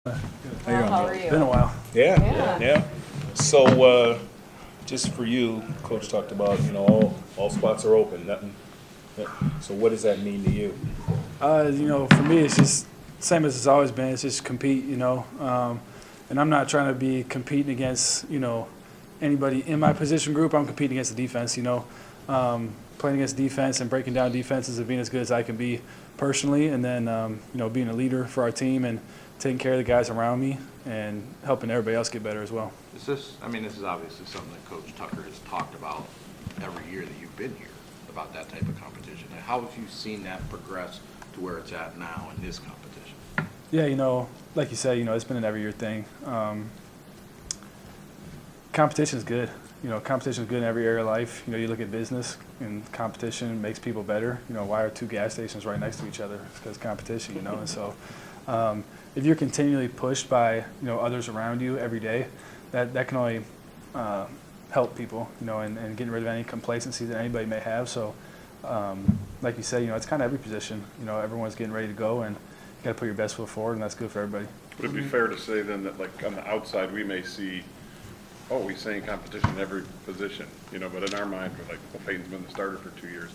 How are you? It's been a while. Yeah. So, just for you, Coach talked about, all spots are open, nothing. So what does that mean to you? For me, it's just same as it's always been. It's just compete, and I'm not trying to be competing against, anybody in my position group. I'm competing against the defense, playing against defense and breaking down defenses and being as good as I can be personally, and then, being a leader for our team and taking care of the guys around me and helping everybody else get better as well. This is obviously something that Coach Tucker has talked about every year that you've been here, about that type of competition. And how have you seen that progress to where it's at now in this competition? Yeah, like you said, it's been an every year thing. Competition is good. Competition is good in every area of life. You look at business, and competition makes people better. Why are two gas stations right next to each other? It's because competition, And so if you're continually pushed by, others around you every day, that can only help people, and getting rid of any complacency that anybody may have. So like you said, it's kind of every position. Everyone's getting ready to go, and you got to put your best foot forward, and that's good for everybody. Would it be fair to say then that, like, on the outside, we may see, he's saying competition in every position, but in our mind, we're like, well, Peyton's been the starter for 2 years.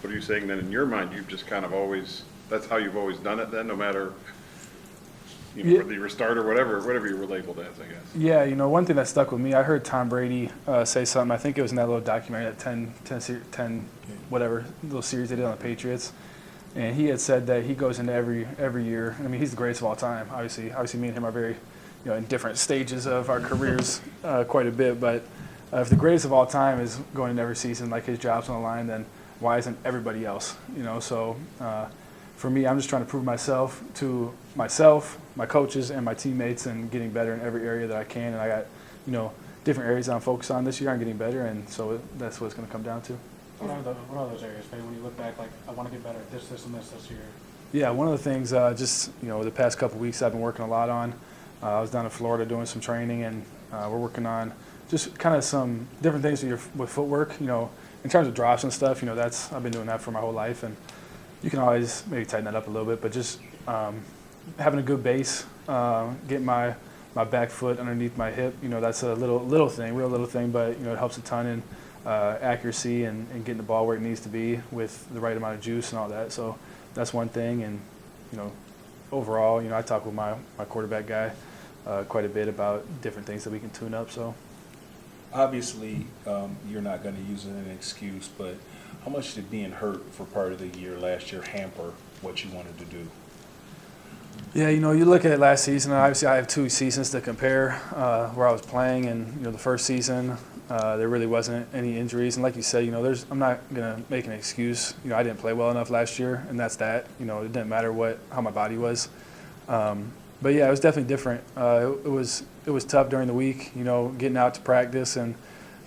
What are you saying then in your mind, you've just kind of always, that's how you've always done it then, no matter, whether you were starter, whatever you were labeled as, I guess? Yeah, one thing that stuck with me, I heard Tom Brady say something, I think it was in that little documentary, that 10 whatever, little series they did on the Patriots. And he had said that he goes into every year. I mean, he's the greatest of all time. Obviously, me and him are very, in different stages of our careers quite a bit. But if the greatest of all time is going into every season, like his job's on the line, then why isn't everybody else? So for me, I'm just trying to prove myself to myself, my coaches, and my teammates, and getting better in every area that I can. And I got, different areas I'm focused on this year. I'm getting better, and so that's what it's going to come down to. What are those areas, Faye, when you look back, like, I want to get better at this, and this year? Yeah, one of the things, the past couple of weeks I've been working a lot on. I was down in Florida doing some training, and we're working on just kind of some different things with footwork. In terms of drops and stuff, I've been doing that for my whole life, and you can always maybe tighten that up a little bit, but just having a good base, getting my back foot underneath my hip, that's a little thing, real little thing, but it helps a ton in accuracy and getting the ball where it needs to be with the right amount of juice and all that. So that's one thing. And overall, I talk with my quarterback guy quite a bit about different things that we can tune up. So Obviously, you're not going to use it as an excuse, but how much did being hurt for part of the year last year hamper what you wanted to do? yeah, you look at it last season, and obviously I have 2 seasons to compare where I was playing, and the first season there really wasn't any injuries, and like you said, I'm not gonna make an excuse. I didn't play well enough last year, and that's that. It didn't matter how my body was. But yeah, it was definitely different. It was tough during the week, getting out to practice and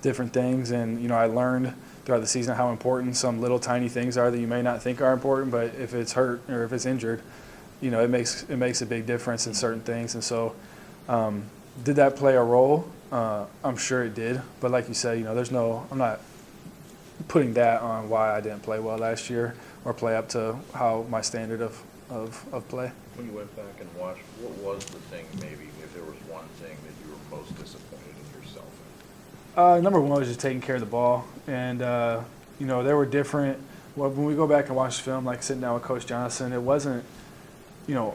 different things, and I learned throughout the season how important some little tiny things are that you may not think are important, but if it's hurt or if it's injured, it makes a big difference in certain things. And so, did that play a role? I'm sure it did. But like you said, I'm not putting that on why I didn't play well last year or play up to how my standard of play. When you went back and watched, what was the thing, maybe, if there was one thing that you were most disappointed in yourself Number one was just taking care of the ball. And, there were different – when we go back and watch film, like sitting down with Coach Johnson, it wasn't –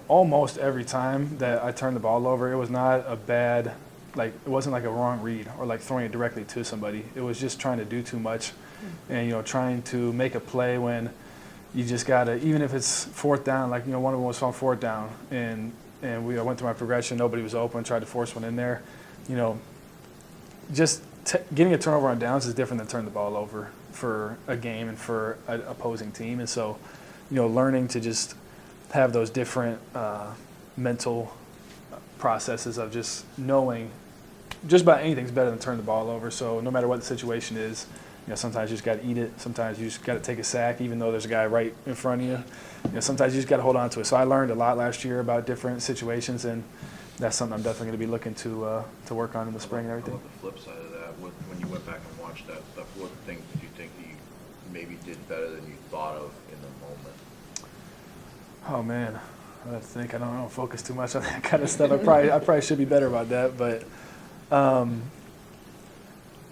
almost every time that I turned the ball over, it was not a bad – it wasn't like a wrong read or like throwing it directly to somebody. It was just trying to do too much and, trying to make a play when you just got to – even if it's 4th down, like, one of them was on 4th down and I went through my progression, nobody was open, tried to force one in there. Just getting a turnover on downs is different than turning the ball over for a game and for an opposing team. And so, learning to just have those different mental processes of just knowing just about anything's better than turning the ball over. So no matter what the situation is, sometimes you just got to eat it. Sometimes you just got to take a sack, even though there's a guy right in front of you. Sometimes you just got to hold on to it. So I learned a lot last year about different situations, and that's something I'm definitely going to be looking to work on in the spring and everything. How about the flip side of that? When you went back and watched that stuff, what things did you think you maybe did better than you thought of in the moment? Oh man, I have to think. I don't focus too much on that kind of stuff. I probably should be better about that. But,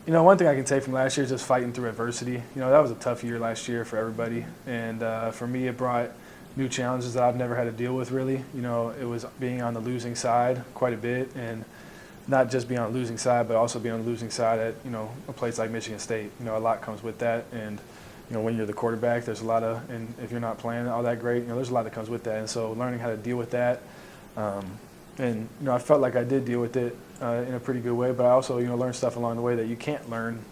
one thing I can take from last year is just fighting through adversity. That was a tough year last year for everybody. And for me, it brought new challenges that I've never had to deal with, really. It was being on the losing side quite a bit. And not just being on the losing side, but also being on the losing side at, a place like Michigan State. A lot comes with that. And, when you're the quarterback, there's a lot of, and if you're not playing all that great, there's a lot that comes with that. And so learning how to deal with that. And, I felt like I did deal with it in a pretty good way, but I also, learned stuff along the way that you can't learn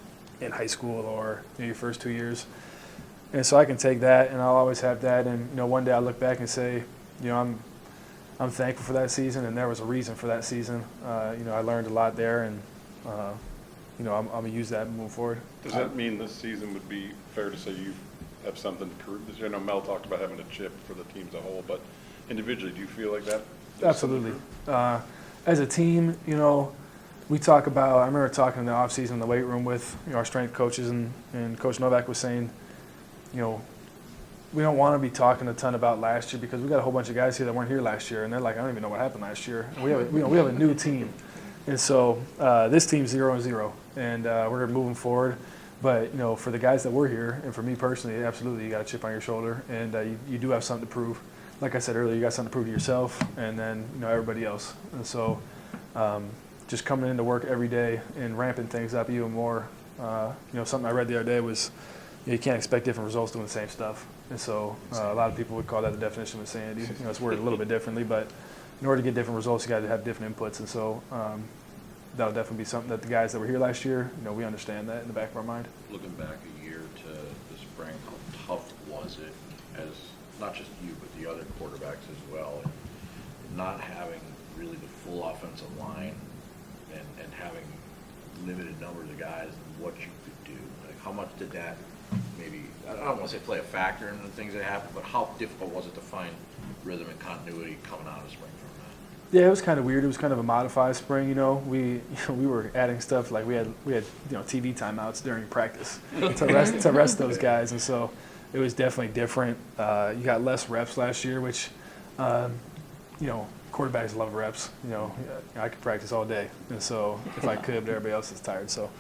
in high school or your first 2 years. And so I can take that, and I'll always have that. And, one day I look back and say, I'm thankful for that season, and there was a reason for that season. I learned a lot there, and, I'm going to use that moving forward. Does that mean this season would be fair to say you have something to prove this year? I know Mel talked about having a chip for the team as a whole, but individually, do you feel like that? Absolutely. As a team, we talk about, I remember talking in the offseason in the weight room with our strength coaches, and Coach Novak was saying, we don't want to be talking a ton about last year because we got a whole bunch of guys here that weren't here last year, and they're like, I don't even know what happened last year. And we have a new team. And so this team's 0-0, and we're moving forward. But, for the guys that were here, and for me personally, absolutely, you got a chip on your shoulder, and you do have something to prove. Like I said earlier, you got something to prove to yourself and then, everybody else. And so just coming into work every day and ramping things up even more. Something I read the other day was you can't expect different results doing the same stuff. And so a lot of people would call that the definition of insanity. It's worded a little bit differently, but in order to get different results, you got to have different inputs. And so that'll definitely be something that the guys that were here last year, we understand that in the back of our mind. Looking back a year to the spring, how tough was it as not just you, but the other quarterbacks as well, and not having really the full offensive line and having limited numbers of guys and what you could do? Like, how much did that maybe, I don't want to say play a factor in the things that happened, but how difficult was it to find rhythm and continuity coming out of spring from that? Yeah, it was kind of weird. It was kind of a modified spring, We were adding stuff like we had TV timeouts during practice to rest those guys, and so it was definitely different. You got less reps last year, which quarterbacks love reps. I could practice all day, and so if I could, but everybody else is tired. So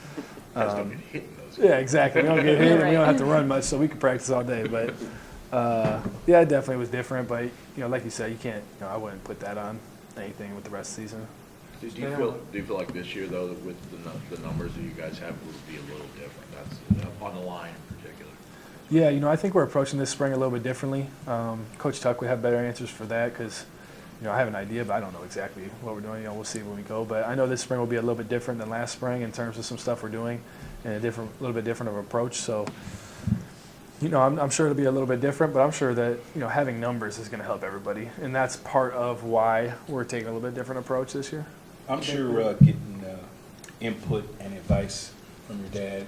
Guys don't get hit in those yeah, exactly. We don't get hit, and we don't have to run much, so we could practice all day. But yeah, it definitely was different. But like you said, you can't. I wouldn't put that on anything with the rest of the season. Do you feel like this year, though, with the numbers that you guys have, would be a little different? That's on the line in particular. Yeah, I think we're approaching this spring a little bit differently. Coach Tuck would have better answers for that because, I have an idea, but I don't know exactly what we're doing. We'll see when we go. But I know this spring will be a little bit different than last spring in terms of some stuff we're doing and a little bit different of an approach. So, I'm sure it'll be a little bit different, but I'm sure that, having numbers is going to help everybody. And that's part of why we're taking a little bit different approach this year. I'm sure getting input and advice from your dad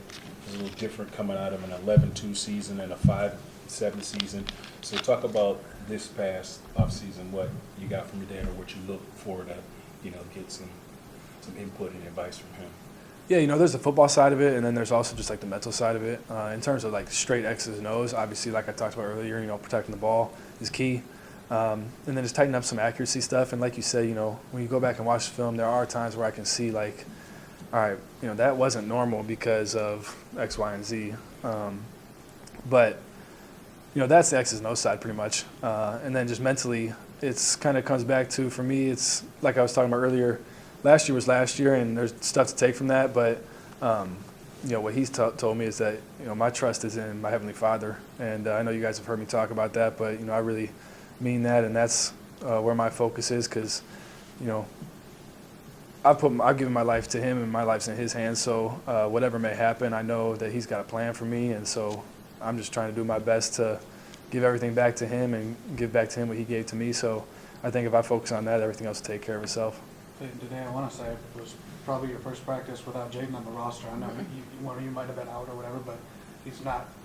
is a little different coming out of an 11-2 season and a 5-7 season. So talk about this past offseason, what you got from your dad or what you look for to, get some input and advice from him. Yeah, there's the football side of it, and then there's also just like the mental side of it. In terms of like straight X's and O's, obviously, like I talked about earlier, protecting the ball is key. And then just tighten up some accuracy stuff. And like you said, when you go back and watch the film, there are times where I can see like, all right, that wasn't normal because of X, Y, and Z. But, that's the X's and O's side pretty much. And then just mentally, it's kind of comes back to, for me, it's like I was talking about earlier, last year was last year, and there's stuff to take from that. But, what he's told me is that, my trust is in my Heavenly Father. And I know you guys have heard me talk about that, but, I really mean that, and that's where my focus is because, I've given my life to him and my life's in his hands. So whatever may happen, I know that he's got a plan for me, and so I'm just trying to do my best to give everything back to him and give back to him what he gave to me. So I think if I focus on that, everything else will take care of itself. Today, I want to say it was probably your first practice without Jaden on the roster. I know one of you might have been out or whatever, but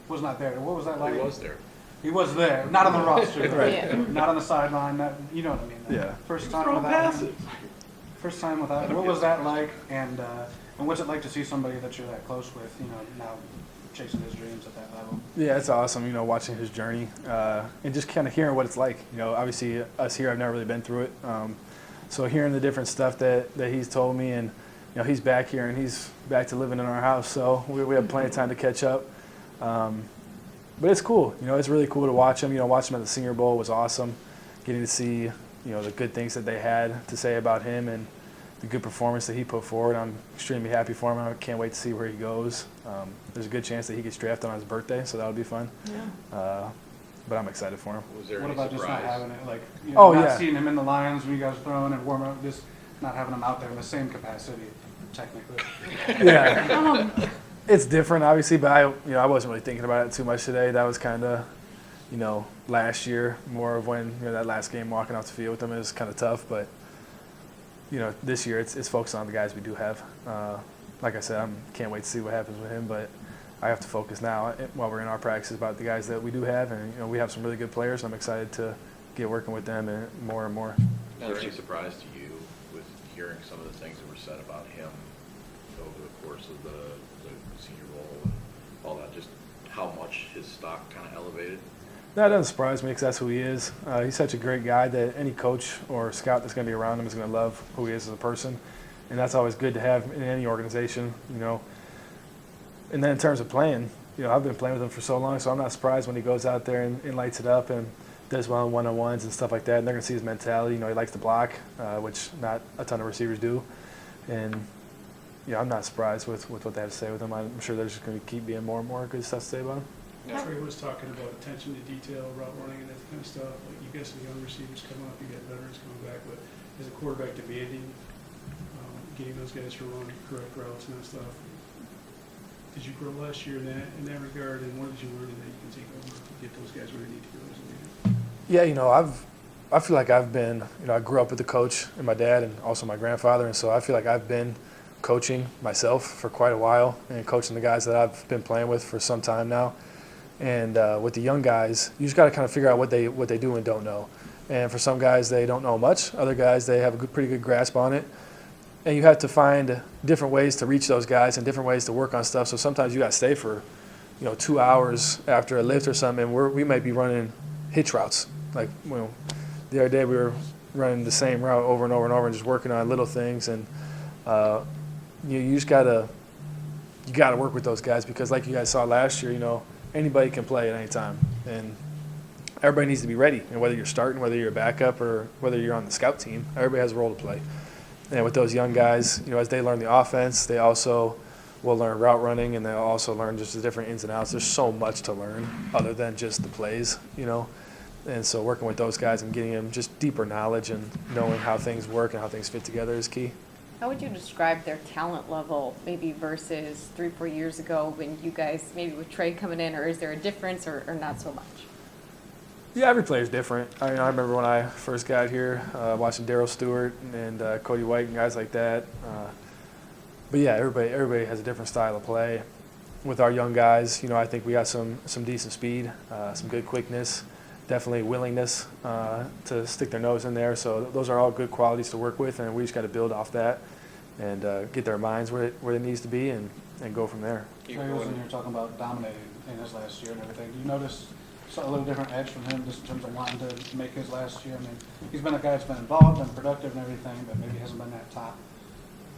was not there. What was that like? He was there. He was there, not on the roster, Right. Yeah. Not on the sideline. You know what I mean? Yeah. First time without him. First time without him. What was that like? And what's it like to see somebody that you're that close with? Now chasing his dreams at that level. Yeah, it's awesome, watching his journey and just kind of hearing what it's like. Obviously us here, I've never really been through it. So hearing the different stuff that he's told me, and he's back here and he's back to living in our house, so we have plenty of time to catch up. But it's cool, it's really cool to watch him. Watching him at the Senior Bowl was awesome. Getting to see, the good things that they had to say about him and the good performance that he put forward. I'm extremely happy for him. I can't wait to see where he goes. There's a good chance that he gets drafted on his birthday, so that'll be fun. Yeah. But I'm excited for him. Was there What any about just not surprise? having it, like, Oh, not yeah. seeing him in the Lions when you guys were throwing and warm up, just not having him out there in the same capacity, technically. Yeah. It's different, obviously, but I wasn't really thinking about it too much today. That was kind of, last year, more of when, that last game walking off the field with them is kind of tough. But, this year it's focused on the guys we do have. Like I said, I can't wait to see what happens with him, but I have to focus now while we're in our practices about the guys that we do have. And, we have some really good players. I'm excited to get working with them and more. Was there any surprise to you with hearing some of the things that were said about him over the course of the Senior Bowl and all that, just how much his stock kind of elevated? That doesn't surprise me because that's who he is. He's such a great guy that any coach or scout that's going to be around him is going to love who he is as a person. And that's always good to have in any organization, And then in terms of playing, I've been playing with him for so long, so I'm not surprised when he goes out there and lights it up and does well in one-on-ones and stuff like that. And they're going to see his mentality. He likes to block, which not a ton of receivers do. And, I'm not surprised with what they have to say with him. I'm sure there's just going to keep being more and more good stuff to say about him. Trey was talking about attention to detail, route running, and that kind of stuff. Like, you got some young receivers coming up, you got veterans coming back, but as a quarterback demanding, getting those guys to run correct routes and that stuff. Did you grow last year in that regard, and what did you learn that you can take over to get those guys where they need to go as a leader? Yeah, I feel like I've been, I grew up with the coach and my dad and also my grandfather, and so I feel like I've been coaching myself for quite a while and coaching the guys that I've been playing with for some time now. And with the young guys, you just got to kind of figure out what they do and don't know. And for some guys, they don't know much. Other guys, they have a pretty good grasp on it. And you have to find different ways to reach those guys and different ways to work on stuff. So sometimes you got to stay for, 2 hours after a lift or something, and we might be running hitch routes. Like, the other day we were running the same route over and over and over and just working on little things. And you just gotta work with those guys because, like you guys saw last year, anybody can play at any time, and everybody needs to be ready. And whether you're starting, whether you're a backup, or whether you're on the scout team, everybody has a role to play. And with those young guys, as they learn the offense, they also will learn route running, and they'll also learn just the different ins and outs. There's so much to learn other than just the plays, And so working with those guys and getting them just deeper knowledge and knowing how things work and how things fit together is key. How would you describe their talent level maybe versus 3-4 years ago when you guys, maybe with Trey coming in, or is there a difference or not so much? Yeah, every player's different. I remember when I first got here, watching Darryl Stewart and Cody White and guys like that. But yeah, everybody has a different style of play. With our young guys, I think we got some decent speed, some good quickness, definitely willingness to stick their nose in there. So those are all good qualities to work with, and we just got to build off that and get their minds where it needs to be and go from there. Trey was in here talking about dominating in his last year and everything. Do you notice a little different edge from him just in terms of wanting to make his last year? I mean, he's been a guy that's been involved and productive and everything, but maybe hasn't been that top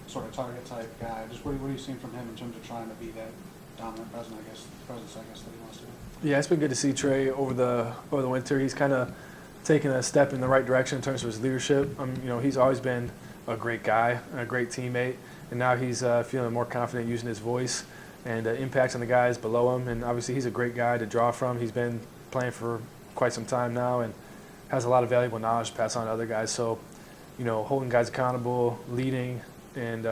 sort of target type guy. Just what are you seeing from him in terms of trying to be that dominant presence, I guess, that he wants to be? Yeah, it's been good to see Trey over the winter. He's kind of taken a step in the right direction in terms of his leadership. He's always been a great guy, a great teammate, and now he's feeling more confident using his voice and impacts on the guys below him. And obviously, he's a great guy to draw from. He's been playing for quite some time now and has a lot of valuable knowledge to pass on to other guys. So, holding guys accountable, leading, and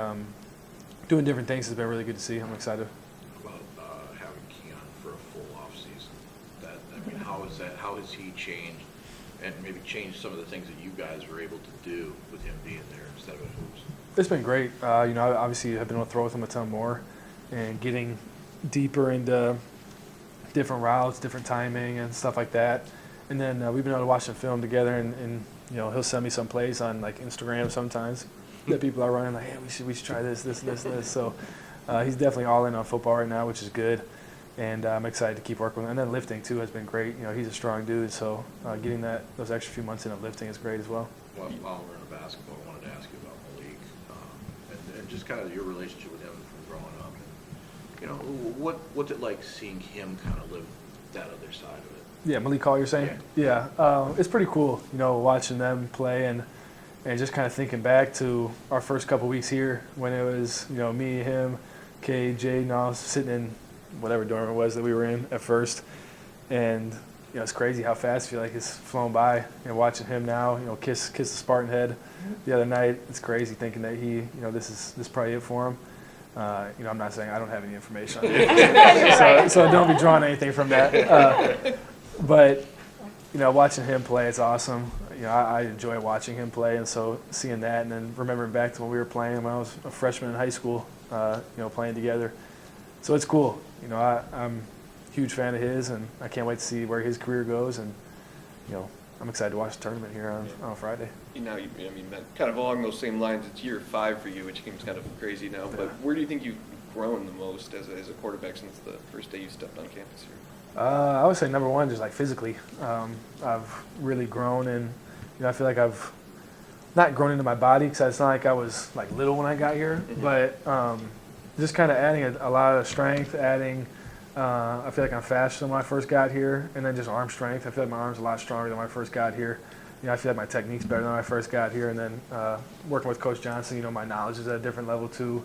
doing different things has been really good to see. I'm excited. About having Keon for a full off season, how has he changed, and maybe changed some of the things that you guys were able to do with him being there instead of at hoops? It's been great. I obviously have been able to throw with him a ton more and getting deeper into different routes, different timing, and stuff like that. And then we've been able to watch some film together, and he'll send me some plays on like Instagram sometimes that people are running like, hey, we should try this. So he's definitely all in on football right now, which is good. And I'm excited to keep working with him. And then lifting, too, has been great. You know, he's a strong dude, so getting those extra few months in of lifting is great as well. Well, while we're in basketball, I wanted to ask you about Malik, and just kind of your relationship with him from growing up. And, you know, what's it like seeing him kind of live that other side of it? Yeah, Malik Hall, you're saying? Yeah. It's pretty cool, you know, watching them play and just kind of thinking back to our first couple weeks here when it was, you know, me, him, Kay, Jay, and all sitting in whatever dorm it was that we were in at first. And, you know, it's crazy how fast I feel like it's flown by. And watching him now, you know, kiss the Spartan head the other night, it's crazy thinking that he, you know, this is probably it for him. You know, I'm not saying I don't have any information on it, so don't be drawing anything from that. But, you know, watching him play, it's awesome. You know, I enjoy watching him play, and so seeing that and then remembering back to when we were playing when I was a freshman in high school, you know, playing together. So it's cool. You know, I'm a huge fan of his, and I can't wait to see where his career goes. And, you know, I'm excited to watch the tournament here on Friday. You know, I mean, kind of along those same lines, it's year 5 for you, which seems kind of crazy now. But where do you think you've grown the most as a quarterback since the first day you stepped on campus here? I would say number one, just like physically. I've really grown, and you know, I feel like I've not grown into my body because it's not like I was like little when I got here, but just kind of adding a lot of strength, I feel like I'm faster than when I first got here, and then just arm strength. I feel like my arm's a lot stronger than when I first got here. You know, I feel like my technique's better than when I first got here, and then working with Coach Johnson, you know, my knowledge is at a different level too.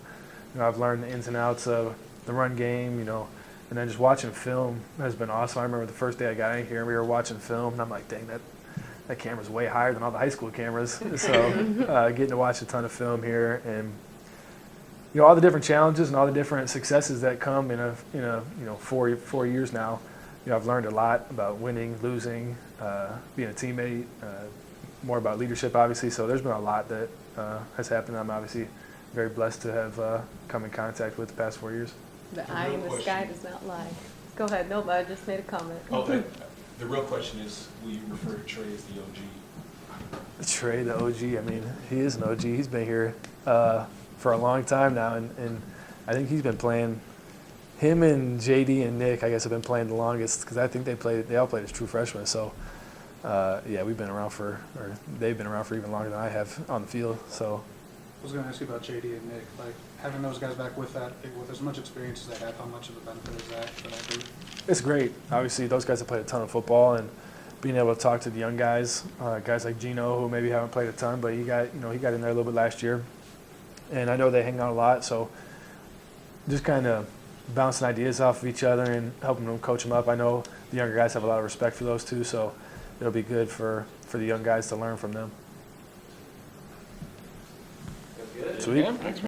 You know, I've learned the ins and outs of the run game, you know, and then just watching film has been awesome. I remember the first day I got in here, we were watching film, and I'm like, dang, that camera's way higher than all the high school cameras. So getting to watch a ton of film here, and you know, all the different challenges and all the different successes that come in a you know 4 years now. You know, I've learned a lot about winning, losing, being a teammate, more about leadership, obviously. So there's been a lot that has happened. I'm obviously very blessed to have come in contact with the past 4 years. The eye in the sky does not lie. Go ahead. No, but I just made a comment. Oh, the real question is, will you refer to Trey as the OG? Trey the OG. I mean, he is an OG. He's been here for a long time now, and I think he's been playing. Him and JD and Nick, I guess, have been playing the longest because I think they all played as true freshmen. So, yeah, they've been around for even longer than I have on the field. So, I was going to ask you about JD and Nick, like having those guys back with as much experience as they have, how much of a benefit is that for that group? it's great. Obviously, those guys have played a ton of football, and being able to talk to the young guys, guys like Gino, who maybe haven't played a ton, but he got in there a little bit last year, and I know they hang out a lot. So, just kind of bouncing ideas off of each other and helping them coach them up. I know the younger guys have a lot of respect for those two, so it'll be good for the young guys to learn from them. That's good. Sweet. Thanks,